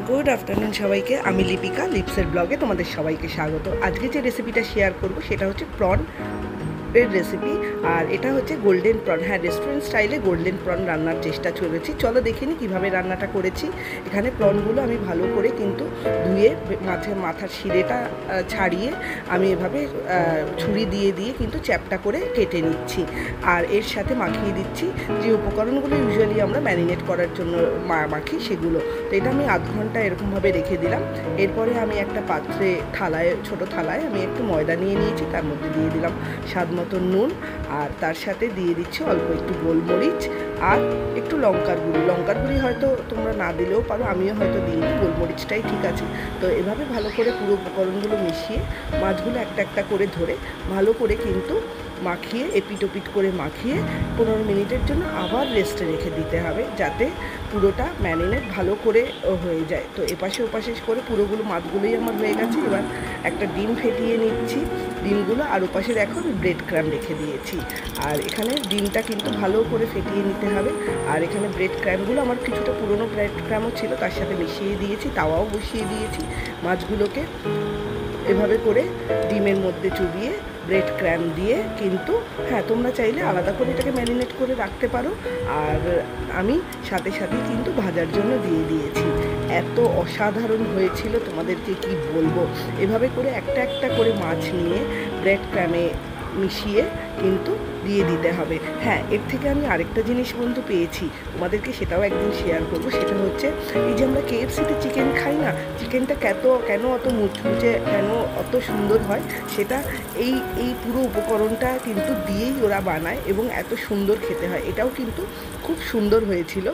Good afternoon सबाइके आमी लिपिका लिप्सर ब्लगे तुम्हारे सबाइके स्वागत। आज के जो रेसिपिटा शेयर करब सेटा होच्छे प्रन रेसिपि और এটা হচ্ছে গোল্ডেন প্রন। হ্যাঁ, রেস্টুরেন্ট স্টাইলে গোল্ডেন প্রন রান্নার চেষ্টা চলেছি। চলো দেখে নিই কীভাবে রান্নাটা করেছি। এখানে প্রনগুলো আমি ভালো করে কিন্তু ধুয়ে মাথার শিরেটা ছাড়িয়ে আমি এভাবে ছুরি দিয়ে দিয়ে কিন্তু চ্যাপটা করে কেটে নিচ্ছি। আর এর সাথে মাখিয়ে দিচ্ছি যে উপকরণগুলো ইউজুয়ালি আমরা ম্যারিনেট করার জন্য মাখি সেগুলো। তো এটা আমি আধ ঘন্টা এরকমভাবে রেখে দিলাম। এরপরে আমি একটা পাত্রে ছোটো থালায় আমি একটু ময়দা নিয়ে নিয়েছি, তার মধ্যে দিয়ে দিলাম স্বাদ মতো নুন আর তার সাথে দিয়ে দিচ্ছি অল্প একটু গোলমরিচ আর একটু লঙ্কার গুঁড়ি হয়তো তোমরা না দিলেও পারো, আমিও হয়তো দিইনি, গোলমরিচটাই ঠিক আছে। তো এভাবে ভালো করে পুরো উপকরণগুলো মিশিয়ে মাছগুলো একটা একটা করে ধরে ভালো করে কিন্তু মাখিয়ে এপিট ওপিট করে মাখিয়ে 15 মিনিটের জন্য আবার রেস্টে রেখে দিতে হবে, যাতে পুরোটা ম্যারিনেট ভালো করে হয়ে যায়। তো এপাশে ওপাশে করে পুরোগুলো মাছগুলোই আমার হয়ে গেছে। এবার একটা ডিম ফেটিয়ে নিচ্ছি ডিমগুলো, আর ওপাশে দেখো আমি ব্রেড ক্রাম রেখে দিয়েছি। আর এখানে ডিমটা কিন্তু ভালো করে ফেটিয়ে নিতে হবে। আর এখানে ব্রেড ক্রামগুলো আমার কিছুটা পুরনো ব্রেড ক্রামও ছিল, তার সাথে মিশিয়ে দিয়েছি, তাওয়াও বসিয়ে দিয়েছি। মাছগুলোকে এভাবে করে ডিমের মধ্যে চুবিয়ে ব্রেড ক্র্যাম দিয়ে কিন্তু, হ্যাঁ তোমরা চাইলে আলাদা করে এটাকে ম্যারিনেট করে রাখতে পারো। আর আমি সাথে সাথে কিন্তু ভাজার জন্য দিয়ে দিয়েছি। এত অসাধারণ হয়েছিল, তোমাদেরকে কি বলবো। এভাবে করে একটা একটা করে মাছ নিয়ে ব্রেড ক্র্যামে মিশিয়ে কিন্তু দিয়ে দিতে হবে। হ্যাঁ, এর থেকে আমি আরেকটা জিনিস বন্ধু পেয়েছি, তোমাদেরকে সেটাও একদিন শেয়ার করব। সেটা হচ্ছে এই যে আমরা KFC-তে চিকেন খাই না, চিকেনটা কেন অত মুচমুচে, কেন অত সুন্দর হয়, সেটা এই পুরো উপকরণটা কিন্তু দিয়েই ওরা বানায় এবং এত সুন্দর খেতে হয়। এটাও কিন্তু খুব সুন্দর হয়েছিল।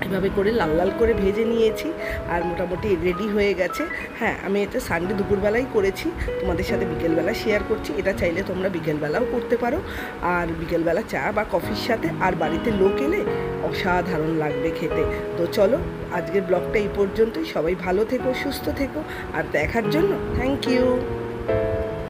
এভাবে করে লাল লাল করে ভেজে নিয়েছি আর মোটামুটি রেডি হয়ে গেছে। হ্যাঁ, আমি এটা সানডে দুপুরবেলাই করেছি, তোমাদের সাথে বিকেলবেলা শেয়ার করছি। এটা চাইলে তোমরা বিকেলবেলাও করতে পারো, আর বিকেলবেলা চা বা কফির সাথে, আর বাড়িতে লোক এলে অসাধারণ লাগবে খেতে। তো চলো আজকের ব্লগটা এই পর্যন্তই। সবাই ভালো থেকো, সুস্থ থেকো, আর দেখার জন্য থ্যাংক ইউ।